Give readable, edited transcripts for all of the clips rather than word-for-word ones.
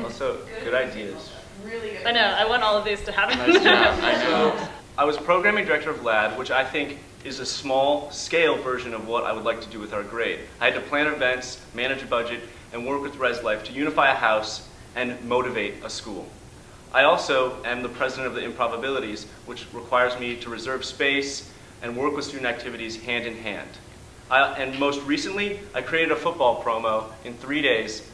Also, good ideas. Really good. I know, I want all of these to happen. Nice job. I know. I was programming director of LAD, which I think is a small scale version of what I would like to do with our grade. I had to plan events, manage a budget, and work with ResLife to unify a house and motivate a school. I also am the president of the Improbabilities, which requires me to reserve space and work with student activities hand in hand. And most recently, I created a football promo in 3 days,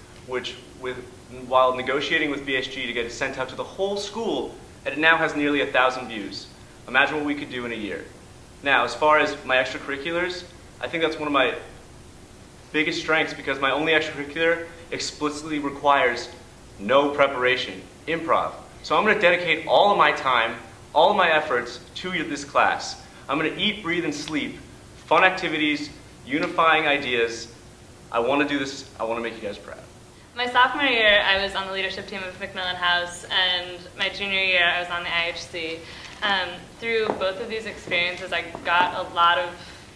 while negotiating with BSG to get it sent out to the whole school, and it now has nearly 1,000 views. Imagine what we could do in a year. Now, as far as my extracurriculars, I think that's one of my biggest strengths because my only extracurricular explicitly requires no preparation, improv. So I'm going to dedicate all of my time, all of my efforts to this class. I'm going to eat, breathe, and sleep fun activities, unifying ideas. I want to do this. I want to make you guys proud. My sophomore year, I was on the leadership team of Macmillan House, and my junior year, I was on the IHC. Through both of these experiences, I got a lot of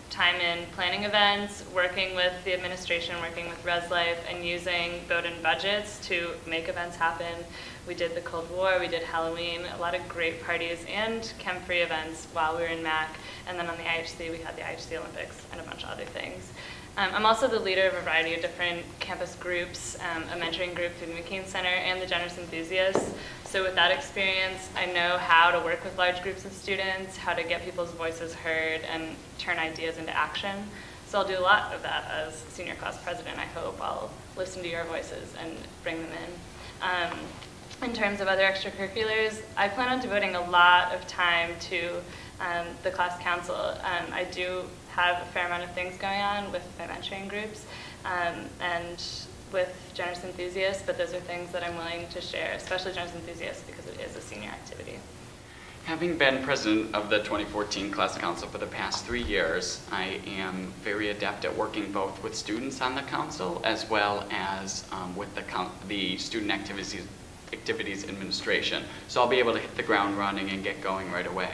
time in planning events, working with the administration, working with ResLife, and using Bowdoin budgets to make events happen. We did the Cold War, we did Halloween, a lot of great parties and chem-free events while we were in MAC. And then on the IHC, we had the IHC Olympics and a bunch of other things. I'm also the leader of a variety of different campus groups, a mentoring group through the McCain Center and the Generous Enthusiasts. So with that experience, I know how to work with large groups of students, how to get people's voices heard and turn ideas into action. So I'll do a lot of that as senior class president, I hope. I'll listen to your voices and bring them in. In terms of other extracurriculars, I plan on devoting a lot of time to the class council. I do have a fair amount of things going on with my mentoring groups and with Generous Enthusiasts, but those are things that I'm willing to share, especially Generous Enthusiasts because it is a senior activity. Having been president of the 2014 Class Council for the past 3 years, I am very adept at working both with students on the council as well as with the student activities administration. So I'll be able to hit the ground running and get going right away.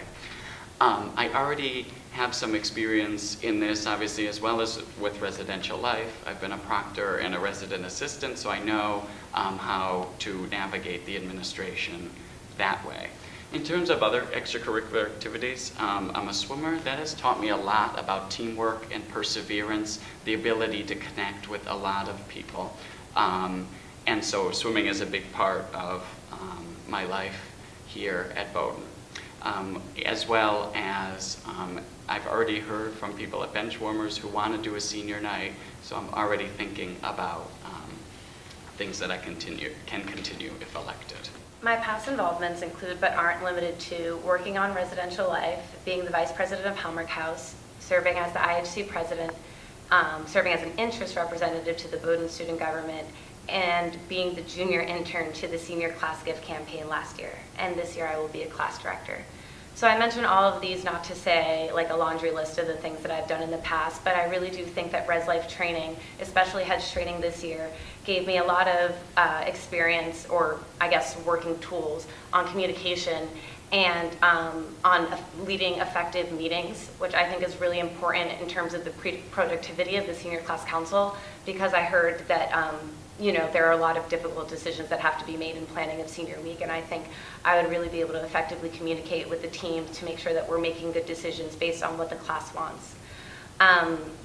I already have some experience in this, obviously, as well as with residential life. I've been a proctor and a resident assistant, so I know how to navigate the administration that way. In terms of other extracurricular activities, I'm a swimmer. That has taught me a lot about teamwork and perseverance, the ability to connect with a lot of people. And so swimming is a big part of my life here at Bowdoin. As well as I've already heard from people at Benchwarmers who want to do a senior night, so I'm already thinking about things that I can continue if elected. My past involvements include, but aren't limited to, working on residential life, being the vice president of Hallmark House, serving as the IHC president, serving as an interest representative to the Bowdoin student government, and being the junior intern to the senior class gift campaign last year. And this year I will be a class director. So I mention all of these not to say like a laundry list of the things that I've done in the past, but I really do think that ResLife training, especially HEDS training this year, gave me a lot of experience, or I guess working tools on communication and on leading effective meetings, which I think is really important in terms of the productivity of the senior class council, because I heard that there are a lot of difficult decisions that have to be made in planning of senior week, and I think I would really be able to effectively communicate with the team to make sure that we're making good decisions based on what the class wants.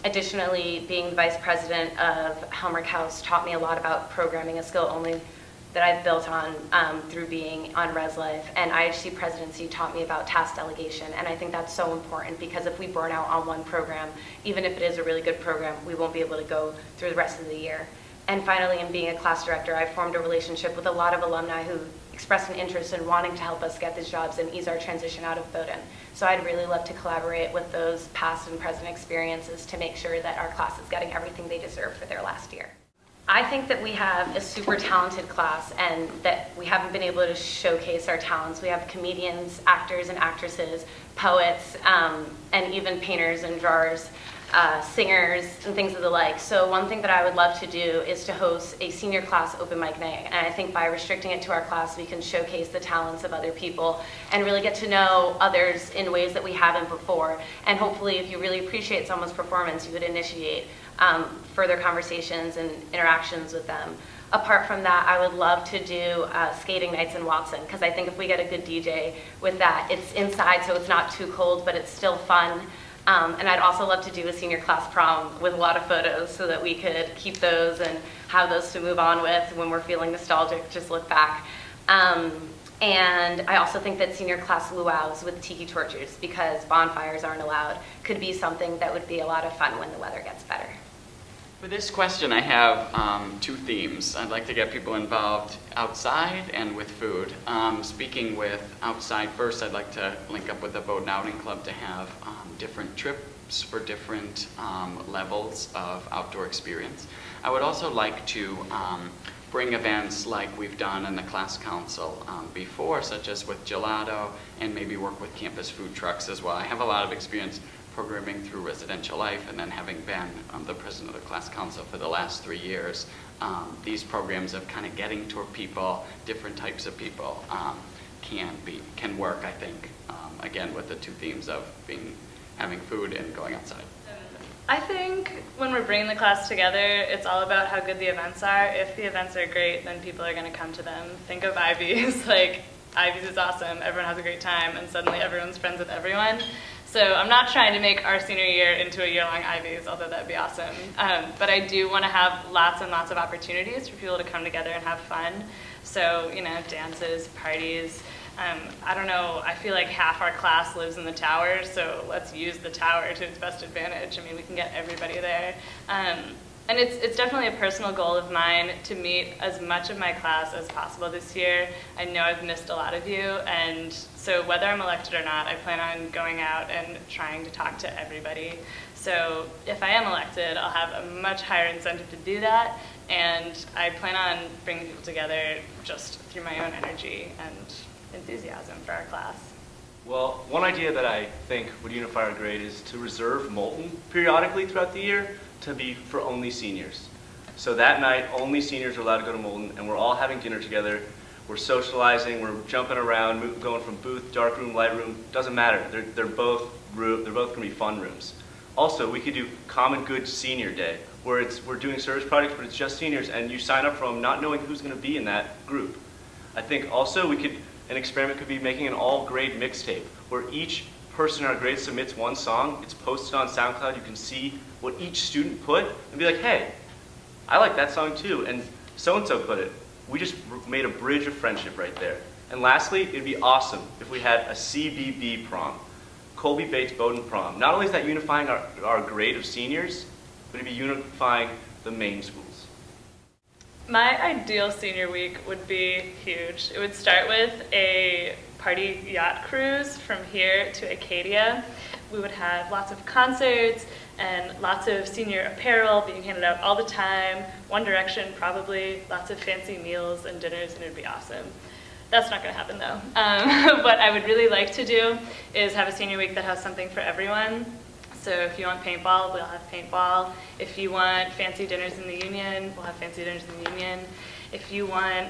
Additionally, being the vice president of Hallmark House taught me a lot about programming, a skill only that I've built on through being on ResLife, and IHC presidency taught me about task delegation, and I think that's so important because if we burn out on one program, even if it is a really good program, we won't be able to go through the rest of the year. And finally, in being a class director, I formed a relationship with a lot of alumni who expressed an interest in wanting to help us get these jobs and ease our transition out of Bowdoin. So I'd really love to collaborate with those past and present experiences to make sure that our class is getting everything they deserve for their last year. I think that we have a super talented class and that we haven't been able to showcase our talents. We have comedians, actors and actresses, poets, and even painters and drawers. Singers and things of the like. So one thing that I would love to do is to host a senior class open mic night. And I think by restricting it to our class, we can showcase the talents of other people and really get to know others in ways that we haven't before. And hopefully, if you really appreciate someone's performance, you would initiate further conversations and interactions with them. Apart from that, I would love to do skating nights in Watson, because I think if we get a good DJ with that, it's inside, so it's not too cold, but it's still fun. And I'd also love to do a senior class prom with a lot of photos so that we could keep those and have those to move on with when we're feeling nostalgic, just look back. And I also think that senior class luau's with tiki torches, because bonfires aren't allowed, could be something that would be a lot of fun when the weather gets better. For this question, I have two themes. I'd like to get people involved outside and with food. Speaking with outside first, I'd like to link up with the Boat and Outing Club to have different trips for different levels of outdoor experience. I would also like to bring events like we've done in the class council before, such as with gelato, and maybe work with campus food trucks as well. I have a lot of experience programming through Residential Life, and then having been the president of the class council for the last 3 years, these programs of kind of getting to people, different types of people, can work, I think, again, with the two themes of having food and going outside. I think when we're bringing the class together, it's all about how good the events are. If the events are great, then people are going to come to them. Think of Ivy's, like, Ivy's is awesome, everyone has a great time, and suddenly everyone's friends with everyone. So I'm not trying to make our senior year into a year-long Ivy's, although that'd be awesome. But I do want to have lots and lots of opportunities for people to come together and have fun. So, dances, parties. I don't know, I feel like half our class lives in the tower, so let's use the tower to its best advantage. I mean, we can get everybody there. And it's definitely a personal goal of mine to meet as much of my class as possible this year. I know I've missed a lot of you, and so whether I'm elected or not, I plan on going out and trying to talk to everybody. So if I am elected, I'll have a much higher incentive to do that, and I plan on bringing people together just through my own energy and enthusiasm for our class. Well, one idea that I think would unify our grade is to reserve Molten periodically throughout the year to be for only seniors. So that night, only seniors are allowed to go to Molten, and we're all having dinner together. We're socializing, we're jumping around, going from booth, dark room, light room, doesn't matter. They're both going to be fun rooms. Also, we could do Common Good Senior Day, where we're doing service projects, but it's just seniors, and you sign up for them not knowing who's going to be in that group. I think also an experiment could be making an all-grade mixtape, where each person in our grade submits one song, it's posted on SoundCloud, you can see what each student put, and be like, hey, I like that song too, and so-and-so put it. We just made a bridge of friendship right there. And lastly, it'd be awesome if we had a CBB prom, Colby Bates Bowdoin prom. Not only is that unifying our grade of seniors, but it'd be unifying the main schools. My ideal senior week would be huge. It would start with a party yacht cruise from here to Acadia. We would have lots of concerts and lots of senior apparel being handed out all the time, One Direction probably, lots of fancy meals and dinners, and it would be awesome. That's not going to happen though. What I would really like to do is have a senior week that has something for everyone. So if you want paintball, we'll have paintball. If you want fancy dinners in the Union, we'll have fancy dinners in the Union. If you want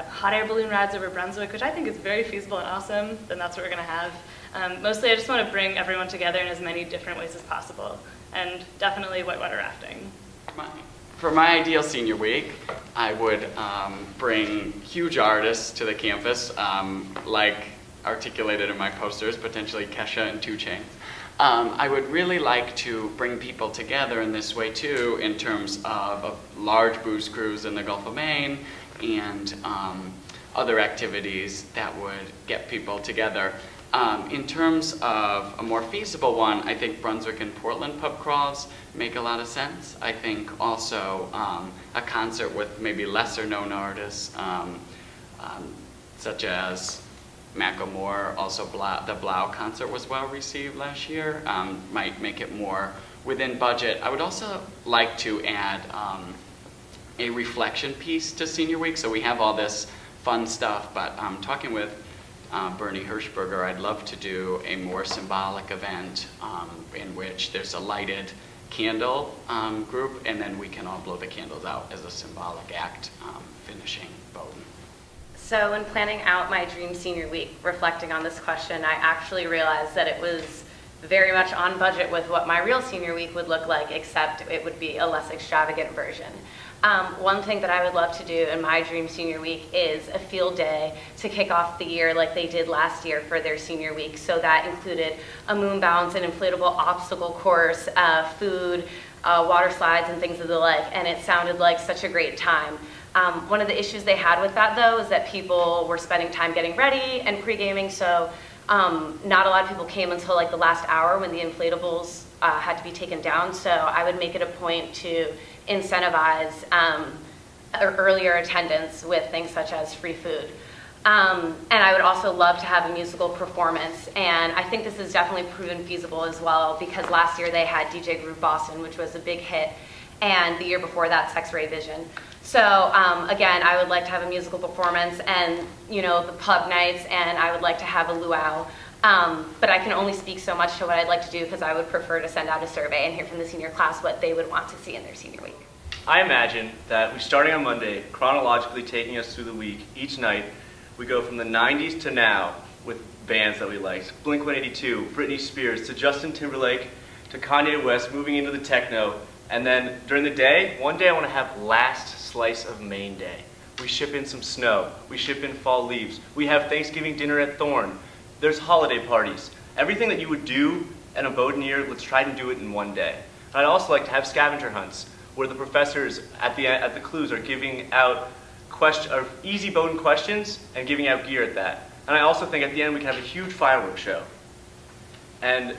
hot air balloon rides over Brunswick, which I think is very feasible and awesome, then that's what we're going to have. Mostly I just want to bring everyone together in as many different ways as possible. And definitely whitewater rafting. For my ideal senior week, I would bring huge artists to the campus, like articulated in my posters, potentially Kesha and 2 Chainz. I would really like to bring people together in this way too, in terms of a large booze cruise in the Gulf of Maine and other activities that would get people together. In terms of a more feasible one, I think Brunswick and Portland pub crawls make a lot of sense. I think also a concert with maybe lesser known artists, such as Macklemore, also the Blau concert was well received last year, might make it more within budget. I would also like to add a reflection piece to Senior Week. So we have all this fun stuff, but talking with Bernie Hirschberger, I'd love to do a more symbolic event in which there's a lighted candle group, and then we can all blow the candles out as a symbolic act finishing Bowdoin. So when planning out my dream senior week, reflecting on this question, I actually realized that it was very much on budget with what my real senior week would look like, except it would be a less extravagant version. One thing that I would love to do in my dream senior week is a field day to kick off the year like they did last year for their senior week. So that included a moon bounce, an inflatable obstacle course, food, water slides, and things of the like. And it sounded like such a great time. One of the issues they had with that, though, is that people were spending time getting ready and pre-gaming, so not a lot of people came until like the last hour when the inflatables had to be taken down. So I would make it a point to incentivize earlier attendance with things such as free food. And I would also love to have a musical performance, and I think this is definitely proven feasible as well, because last year they had DJ Groove Boston, which was a big hit, and the year before that, Sex-Ray Vision. So again, I would like to have a musical performance and, you know, the pub nights, and I would like to have a luau. But I can only speak so much to what I'd like to do, because I would prefer to send out a survey and hear from the senior class what they would want to see in their senior week. I imagine that we're starting on Monday, chronologically taking us through the week. Each night, we go from the 90s to now with bands that we liked. Blink-182, Britney Spears, to Justin Timberlake, to Kanye West, moving into the techno. And then during the day, one day I want to have Last Slice of Maine Day. We ship in some snow. We ship in fall leaves. We have Thanksgiving dinner at Thorn. There's holiday parties. Everything that you would do in a Bowdoin year, let's try to do it in one day. And I'd also like to have scavenger hunts, where the professors at the clues are giving out easy Bowdoin questions and giving out gear at that. And I also think at the end we can have a huge fireworks show. And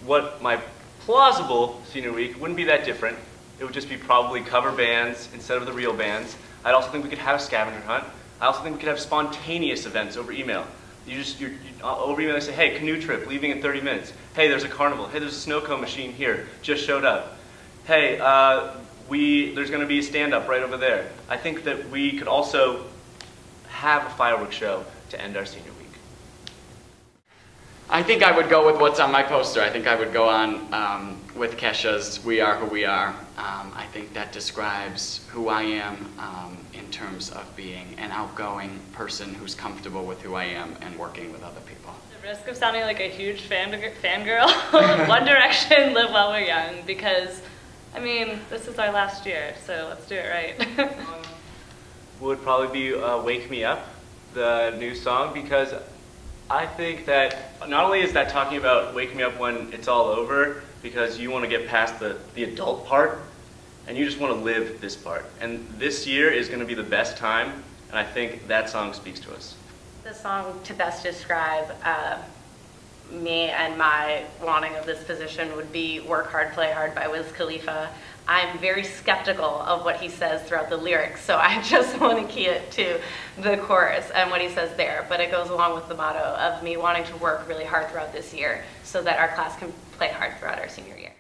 what my plausible senior week wouldn't be that different. It would just be probably cover bands instead of the real bands. I'd also think we could have a scavenger hunt. I also think we could have spontaneous events over email. You're over email, they say, hey, canoe trip, leaving in 30 minutes. Hey, there's a carnival. Hey, there's a snow cone machine here, just showed up. Hey, there's going to be a stand-up right over there. I think that we could also have a fireworks show to end our senior week. I think I would go with what's on my poster. I think I would go on with Kesha's We Are Who We Are. I think that describes who I am in terms of being an outgoing person who's comfortable with who I am and working with other people. At the risk of sounding like a huge fangirl, One Direction, Live While We're Young, because, I mean, this is our last year, so let's do it right. Would probably be Wake Me Up, the new song, because I think that not only is that talking about waking me up when it's all over, because you want to get past the adult part, and you just want to live this part. And this year is going to be the best time, and I think that song speaks to us. The song to best describe me and my wanting of this position would be Work Hard, Play Hard by Wiz Khalifa. I'm very skeptical of what he says throughout the lyrics, so I just want to key it to the chorus and what he says there. But it goes along with the motto of me wanting to work really hard throughout this year so that our class can play hard throughout our senior year.